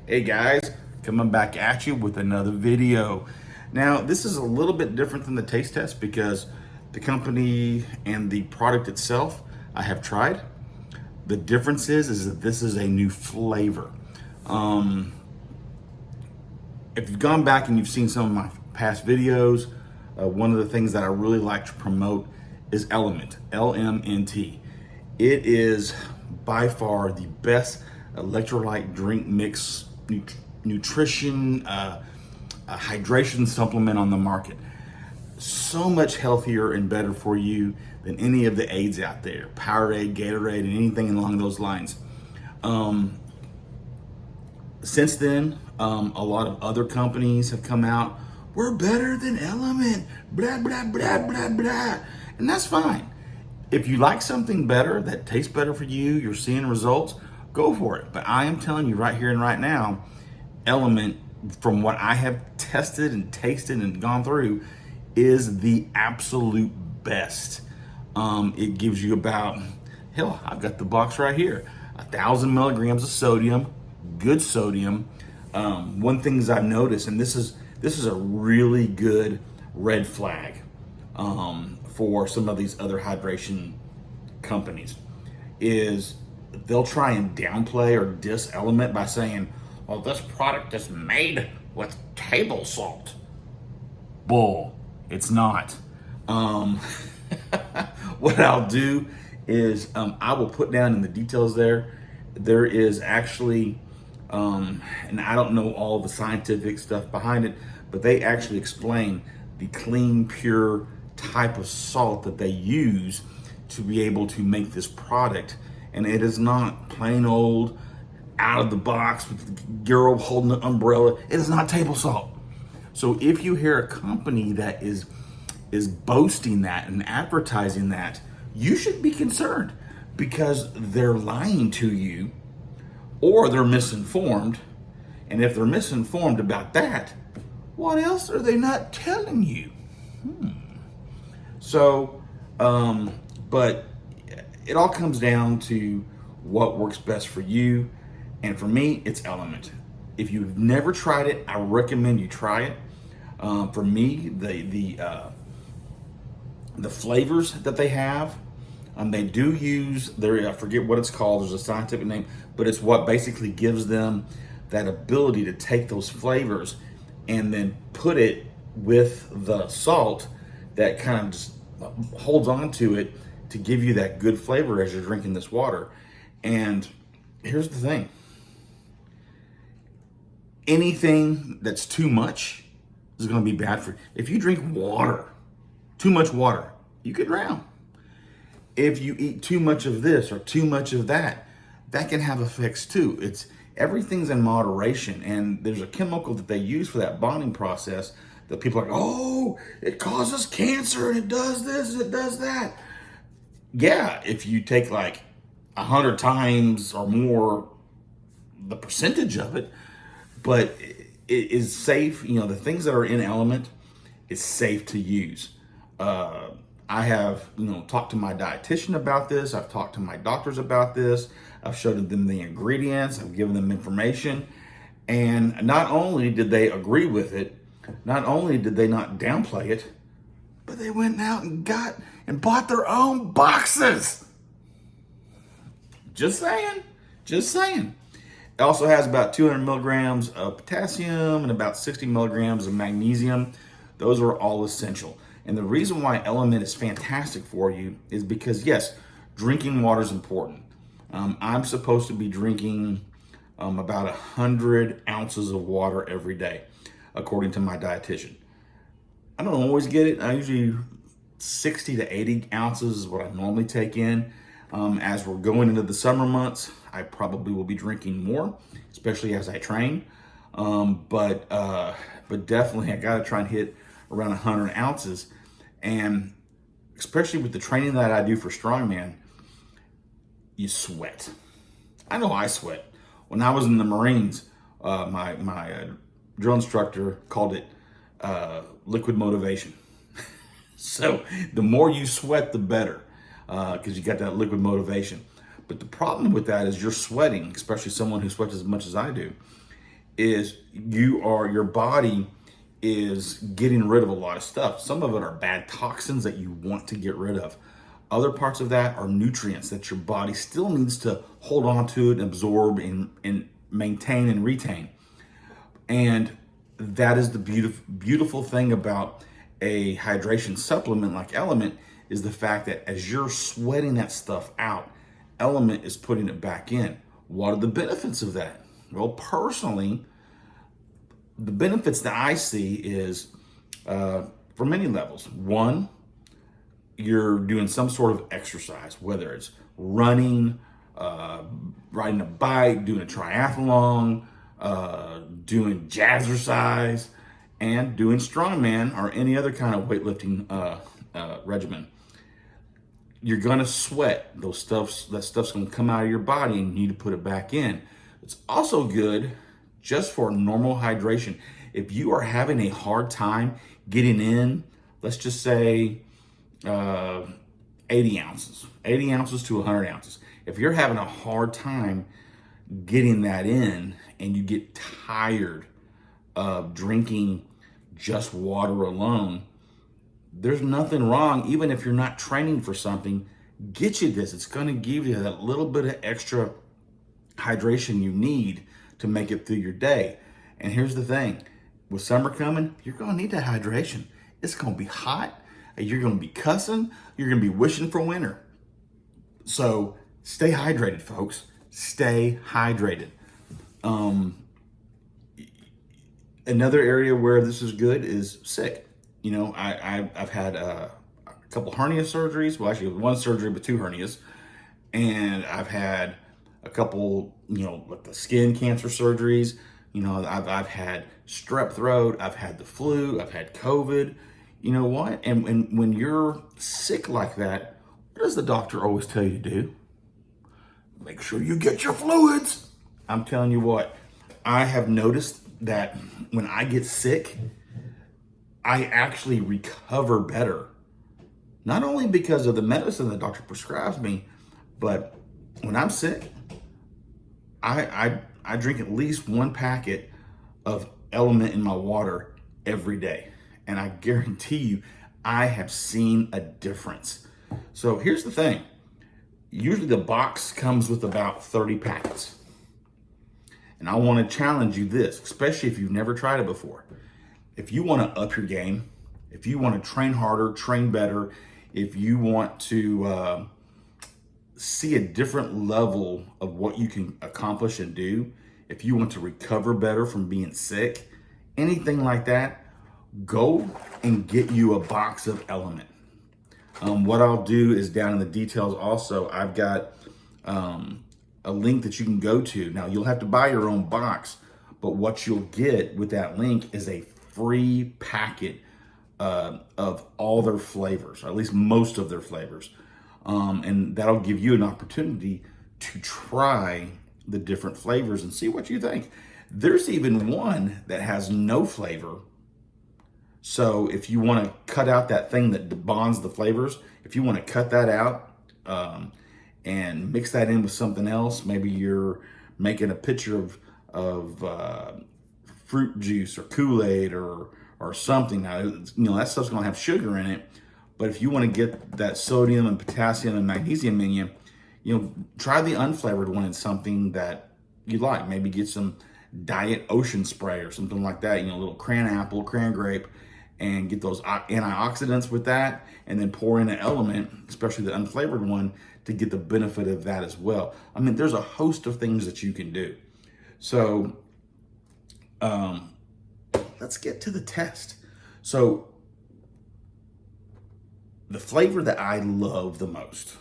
Hey guys, coming back at you with another video. Now, this is a little bit different than the taste test because the company and the product itself I have tried. The difference is that this is a new flavor. If you've gone back and you've seen some of my past videos, one of the things that I really like to promote is LMNT, LMNT. It is by far the best electrolyte drink mix, nutrition, hydration supplement on the market. So much healthier and better for you than any of the aids out there, Powerade, Gatorade, and anything along those lines. Since then, a lot of other companies have come out. We're better than LMNT, blah, blah, blah, blah, blah. And that's fine. If you like something better that tastes better for you, you're seeing results, go for it. But I am telling you right here and right now, LMNT, from what I have tested and tasted and gone through, is the absolute best. It gives you about, hell, I've got the box right here, 1,000 milligrams of sodium, good sodium. One thing I've noticed, and this is a really good red flag for some of these other hydration companies, is they'll try and downplay or diss LMNT by saying, well, this product is made with table salt. Bull, it's not. What I'll do is I will put down in the details there is actually, and I don't know all the scientific stuff behind it, but they actually explain the clean, pure type of salt that they use to be able to make this product. And it is not plain old out of the box with the girl holding the umbrella. It is not table salt. So if you hear a company that is boasting that and advertising that, you should be concerned, because they're lying to you or they're misinformed. And if they're misinformed about that, what else are they not telling you? So, but it all comes down to what works best for you. And for me, it's LMNT. If you've never tried it, I recommend you try it. For me, the flavors that they have, they do use I forget what it's called, there's a scientific name, but it's what basically gives them that ability to take those flavors and then put it with the salt that kind of just holds on to it to give you that good flavor as you're drinking this water. And here's the thing. Anything that's too much is going to be bad for you. If you drink water, too much water, you could drown. If you eat too much of this or too much of that, that can have effects too. Everything's in moderation, and there's a chemical that they use for that bonding process that people are like, oh, it causes cancer and it does this and it does that. Yeah, if you take like 100 times or more the percentage of it, but it is safe. You know, the things that are in LMNT is safe to use. I have, talked to my dietitian about this. I've talked to my doctors about this. I've showed them the ingredients. I've given them information. And not only did they agree with it, not only did they not downplay it, but they went out and bought their own boxes. Just saying. It also has about 200 milligrams of potassium and about 60 milligrams of magnesium. Those are all essential. And the reason why LMNT is fantastic for you is because, yes, drinking water is important. I'm supposed to be drinking about 100 ounces of water every day, according to my dietitian. I don't always get it. I usually 60 to 80 ounces is what I normally take in. As we're going into the summer months, I probably will be drinking more, especially as I train. But definitely I got to try and hit around 100 ounces. And especially with the training that I do for strongman, you sweat. I know I sweat. When I was in the Marines, my drill instructor called it liquid motivation. So the more you sweat, the better, because you got that liquid motivation. But the problem with that is you're sweating, especially someone who sweats as much as I do. is your body is getting rid of a lot of stuff. Some of it are bad toxins that you want to get rid of. Other parts of that are nutrients that your body still needs to hold on to and absorb and maintain and retain. And that is the beautiful thing about a hydration supplement like LMNT, is the fact that as you're sweating that stuff out, LMNT is putting it back in. What are the benefits of that? Well, personally, the benefits that I see is for many levels. One, you're doing some sort of exercise, whether it's running, riding a bike, doing a triathlon, doing jazzercise, and doing strongman or any other kind of weightlifting regimen. You're gonna sweat. That stuff's gonna come out of your body and you need to put it back in. It's also good just for normal hydration. If you are having a hard time getting in, let's just say 80 ounces to 100 ounces. If you're having a hard time getting that in and you get tired of drinking just water alone, there's nothing wrong. Even if you're not training for something, get you this. It's going to give you that little bit of extra hydration you need to make it through your day. And here's the thing, with summer coming, you're going to need that hydration. It's going to be hot. You're going to be cussing. You're going to be wishing for winter. So stay hydrated, folks. Stay hydrated. Another area where this is good is sick. You know, I've had a couple hernia surgeries. Well, actually, one surgery, but 2 hernias. And I've had a couple, like the skin cancer surgeries. I've had strep throat. I've had the flu. I've had COVID. You know what? And when you're sick like that, what does the doctor always tell you to do? Make sure you get your fluids. I'm telling you what, I have noticed that when I get sick, I actually recover better. Not only because of the medicine the doctor prescribes me, but when I'm sick, I drink at least 1 packet of LMNT in my water every day. And I guarantee you, I have seen a difference. So here's the thing. Usually the box comes with about 30 packets. And I want to challenge you this, especially if you've never tried it before. If you want to up your game, if you want to train harder, train better, if you want to see a different level of what you can accomplish and do, if you want to recover better from being sick, anything like that, go and get you a box of LMNT. What I'll do is down in the details also, I've got a link that you can go to. Now, you'll have to buy your own box, but what you'll get with that link is a free packet of all their flavors, or at least most of their flavors. And that'll give you an opportunity to try the different flavors and see what you think. There's even one that has no flavor. So if you want to cut out that thing that bonds the flavors, if you want to cut that out and mix that in with something else, maybe you're making a pitcher of fruit juice or Kool-Aid or something. Now, that stuff's going to have sugar in it. But if you want to get that sodium and potassium and magnesium in you, try the unflavored one in something that you like. Maybe get some Diet Ocean Spray or something like that. A little cran apple, cran grape, and get those antioxidants with that, and then pour in an LMNT, especially the unflavored one, to get the benefit of that as well. I mean, there's a host of things that you can do. So let's get to the test. So the flavor that I love the most,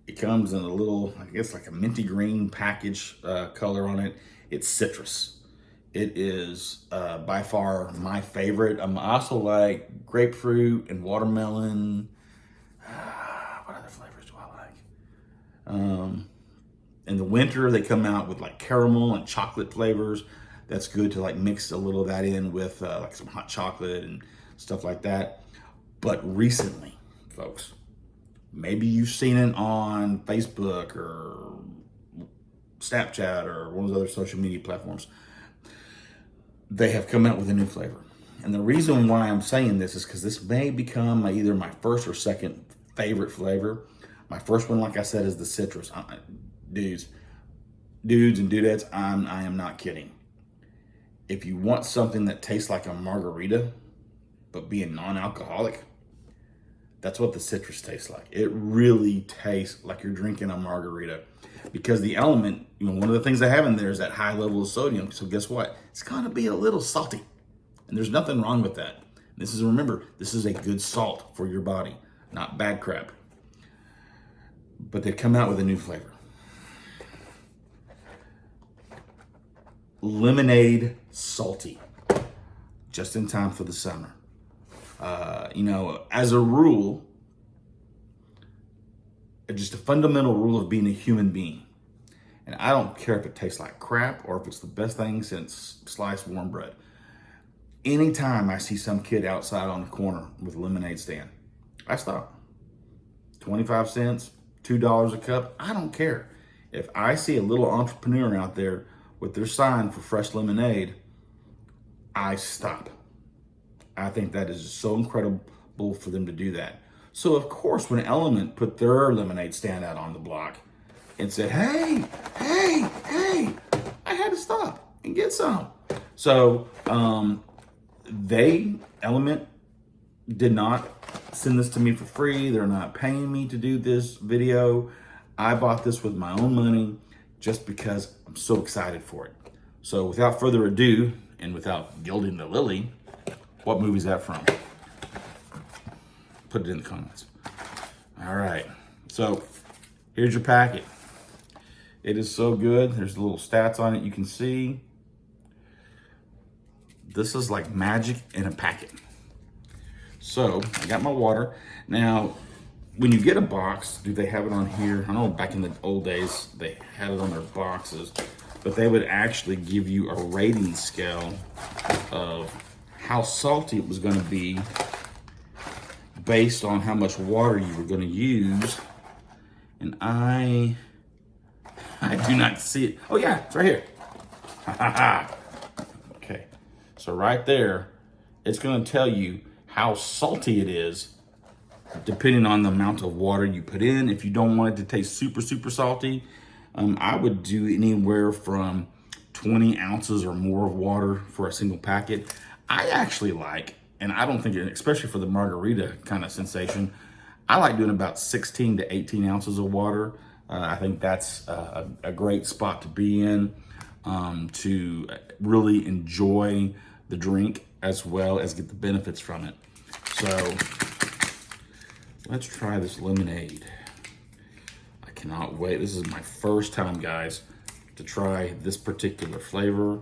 it comes in a little, I guess like a minty green package color on it. It's citrus. It is by far my favorite. I also like grapefruit and watermelon. What other flavors do I like? In the winter, they come out with like caramel and chocolate flavors. That's good to like mix a little of that in with like some hot chocolate and stuff like that. But recently, folks, maybe you've seen it on Facebook or Snapchat or one of those other social media platforms, they have come out with a new flavor. And the reason why I'm saying this is because this may become either my first or second favorite flavor. My first one, like I said, is the citrus. Dudes and dudettes, I am not kidding. If you want something that tastes like a margarita, but being non-alcoholic, that's what the citrus tastes like. It really tastes like you're drinking a margarita, because the element, one of the things they have in there is that high level of sodium. So guess what? It's gonna be a little salty, and there's nothing wrong with that. Remember, this is a good salt for your body, not bad crap. But they come out with a new flavor. Lemonade salty, just in time for the summer. As a rule, just a fundamental rule of being a human being, and I don't care if it tastes like crap or if it's the best thing since sliced warm bread. Anytime I see some kid outside on the corner with a lemonade stand, I stop. 25 cents, $2 a cup, I don't care. If I see a little entrepreneur out there with their sign for fresh lemonade, I stop. I think that is so incredible for them to do that. So of course, when Element put their lemonade stand out on the block and said, hey, I had to stop and get some. So Element did not send this to me for free. They're not paying me to do this video. I bought this with my own money just because I'm so excited for it. So without further ado, and without gilding the lily, what movie is that from? Put it in the comments. All right, so here's your packet. It is so good. There's little stats on it you can see. This is like magic in a packet. So I got my water. Now, when you get a box, do they have it on here? I know back in the old days, they had it on their boxes, but they would actually give you a rating scale of how salty it was gonna be based on how much water you were gonna use. And I do not see it. Oh yeah, it's right here. Okay, so right there, it's gonna tell you how salty it is depending on the amount of water you put in. If you don't want it to taste super, super salty, I would do anywhere from 20 ounces or more of water for a single packet. I actually like, and I don't think, especially for the margarita kind of sensation, I like doing about 16 to 18 ounces of water. I think that's a great spot to be in, to really enjoy the drink as well as get the benefits from it. So let's try this lemonade. I cannot wait. This is my first time, guys, to try this particular flavor.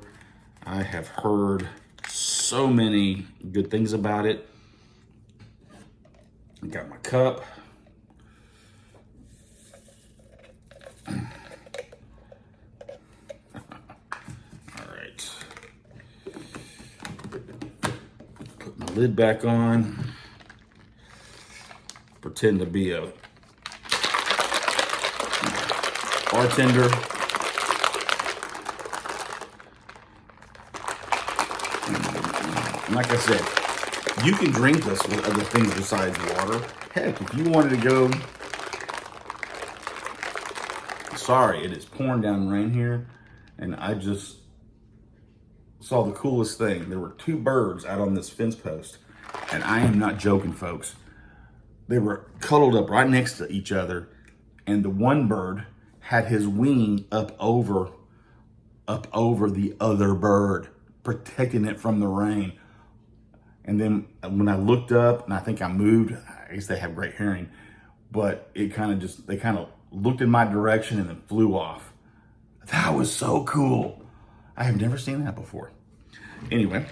I have heard so many good things about it. I got my cup. All right. Put my lid back on. Pretend to be a bartender. And like I said, you can drink this with other things besides water. Heck, if you wanted to go, sorry, it is pouring down rain here, and I just saw the coolest thing. There were two birds out on this fence post, and I am not joking, folks. They were cuddled up right next to each other, and the one bird had his wing up over the other bird, protecting it from the rain. And then when I looked up, and I think I moved, I guess they have great hearing, but they kind of looked in my direction and then flew off. That was so cool. I have never seen that before. Anyway,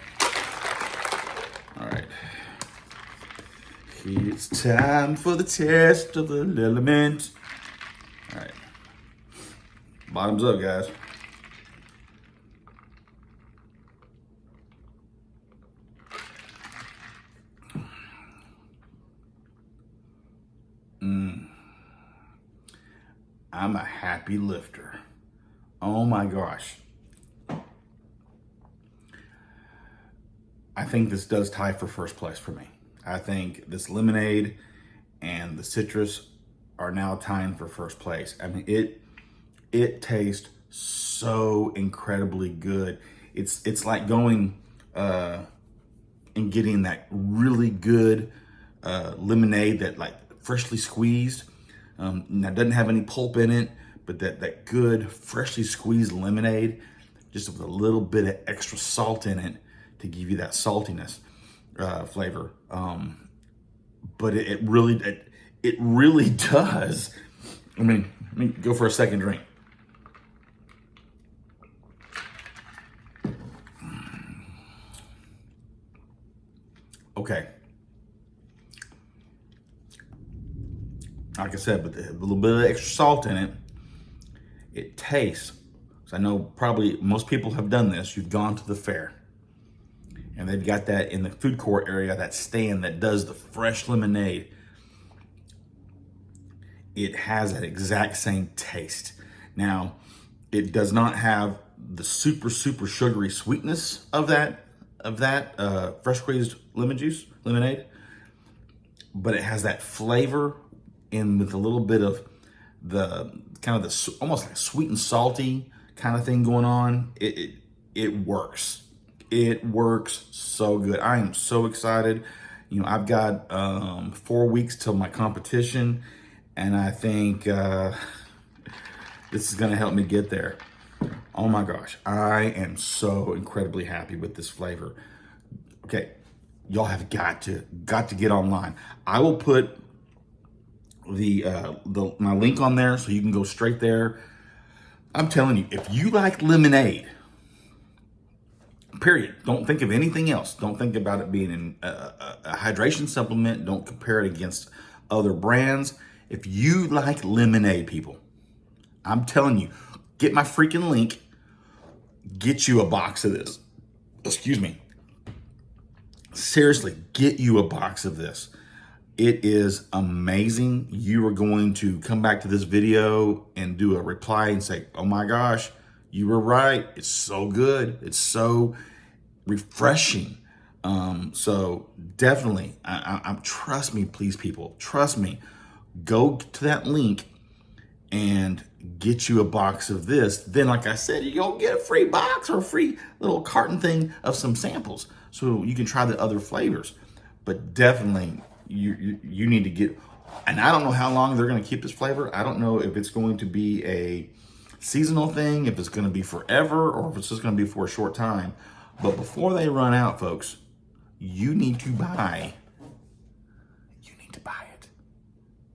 all right. It's time for the test of the LMNT. All right. Bottoms up, guys. I'm a happy lifter. Oh my gosh. I think this does tie for first place for me. I think this lemonade and the citrus are now tying for first place. I mean, it tastes so incredibly good. It's like going and getting that really good lemonade that like freshly squeezed. That doesn't have any pulp in it, but that good freshly squeezed lemonade, just with a little bit of extra salt in it to give you that saltiness flavor. But it really does. I mean, let me go for a second drink. Okay. Like I said, with a little bit of extra salt in it, it tastes. So I know probably most people have done this. You've gone to the fair and they've got that in the food court area, that stand that does the fresh lemonade. It has that exact same taste. Now, it does not have the super sugary sweetness of that fresh squeezed lemonade, but it has that flavor in with a little bit of the kind of the almost like sweet and salty kind of thing going on. It works. It works so good. I am so excited. You know, I've got 4 weeks till my competition, and I think this is gonna help me get there. Oh my gosh, I am so incredibly happy with this flavor. Okay, y'all have got to get online. I will put my link on there so you can go straight there. I'm telling you, if you like lemonade, period, don't think of anything else. Don't think about it being a hydration supplement. Don't compare it against other brands. If you like lemonade, people, I'm telling you, get my freaking link, get you a box of this. Excuse me. Seriously, get you a box of this. It is amazing. You are going to come back to this video and do a reply and say, oh my gosh, you were right. It's so good. It's so refreshing. So definitely, trust me, please, people, trust me. Go to that link and get you a box of this. Then, like I said, you're gonna get a free box or a free little carton thing of some samples so you can try the other flavors. But definitely, you need to get, and I don't know how long they're gonna keep this flavor. I don't know if it's going to be a seasonal thing, if it's gonna be forever, or if it's just gonna be for a short time. But before they run out, folks, you need to buy it.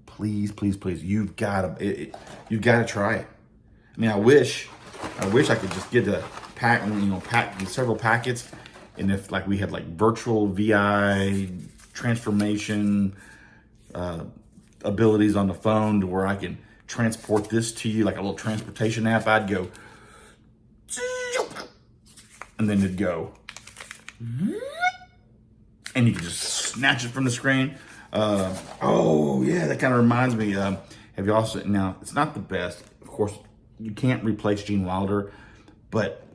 Please, please, please. You've got to try it. I mean, I wish I could just get a pack, pack several packets, and if like we had like virtual VI transformation abilities on the phone to where I can transport this to you like a little transportation app, I'd go, and then it'd go, and you can just snatch it from the screen. Oh yeah, that kind of reminds me. Have you also, now it's not the best, of course, you can't replace Gene Wilder, but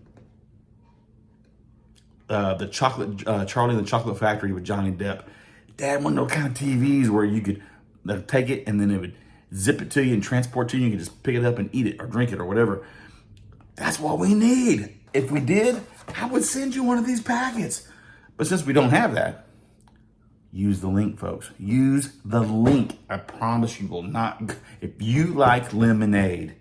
the Charlie and the Chocolate Factory with Johnny Depp, Dad, one of those kind of TVs where you could take it and then it would zip it to you and transport to you. You could just pick it up and eat it or drink it or whatever. That's what we need. If we did, I would send you one of these packets. But since we don't have that, use the link, folks. Use the link. I promise you will not. If you like lemonade,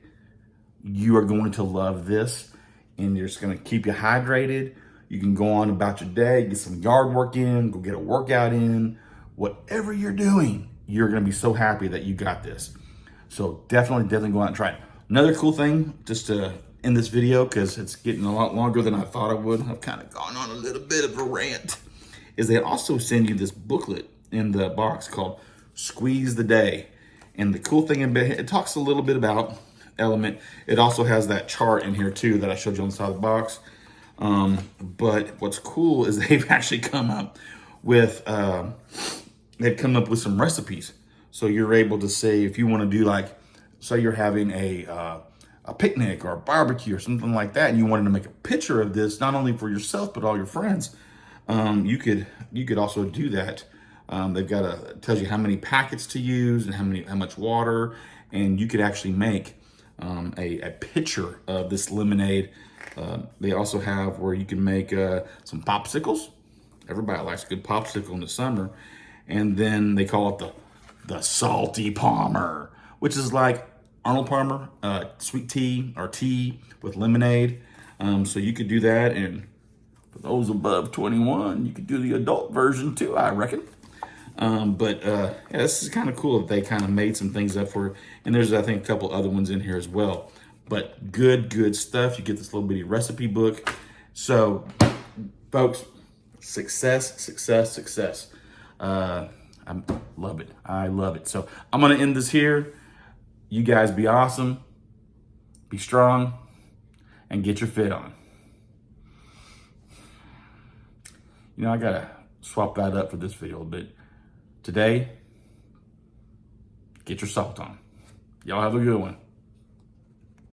you are going to love this, and you're just going to keep you hydrated. You can go on about your day, get some yard work in, go get a workout in. Whatever you're doing, you're going to be so happy that you got this. So definitely go out and try it. Another cool thing, just to end this video, because it's getting a lot longer than I thought it would. I've kind of gone on a little bit of a rant. Is they also send you this booklet in the box called Squeeze the Day. And the cool thing about it talks a little bit about Element. It also has that chart in here too that I showed you on the side of the box. But what's cool is they've actually come up with some recipes. So you're able to say, if you want to do like, say you're having a a picnic or a barbecue or something like that, and you wanted to make a picture of this, not only for yourself, but all your friends, you could also do that. They've got tells you how many packets to use and how much water, and you could actually make a picture of this lemonade. They also have where you can make some popsicles. Everybody likes a good popsicle in the summer. And then they call it the salty Palmer, which is like Arnold Palmer, sweet tea or tea with lemonade. So you could do that. And for those above 21, you could do the adult version too, I reckon. Yeah, this is kind of cool that they kind of made some things up for it. And there's, I think, a couple other ones in here as well. But good stuff. You get this little bitty recipe book. So, folks, success. I love it. I love it. So I'm going to end this here. You guys be awesome, be strong, and get your fit on. You know, I got to swap that up for this video, but today, get your salt on. Y'all have a good one.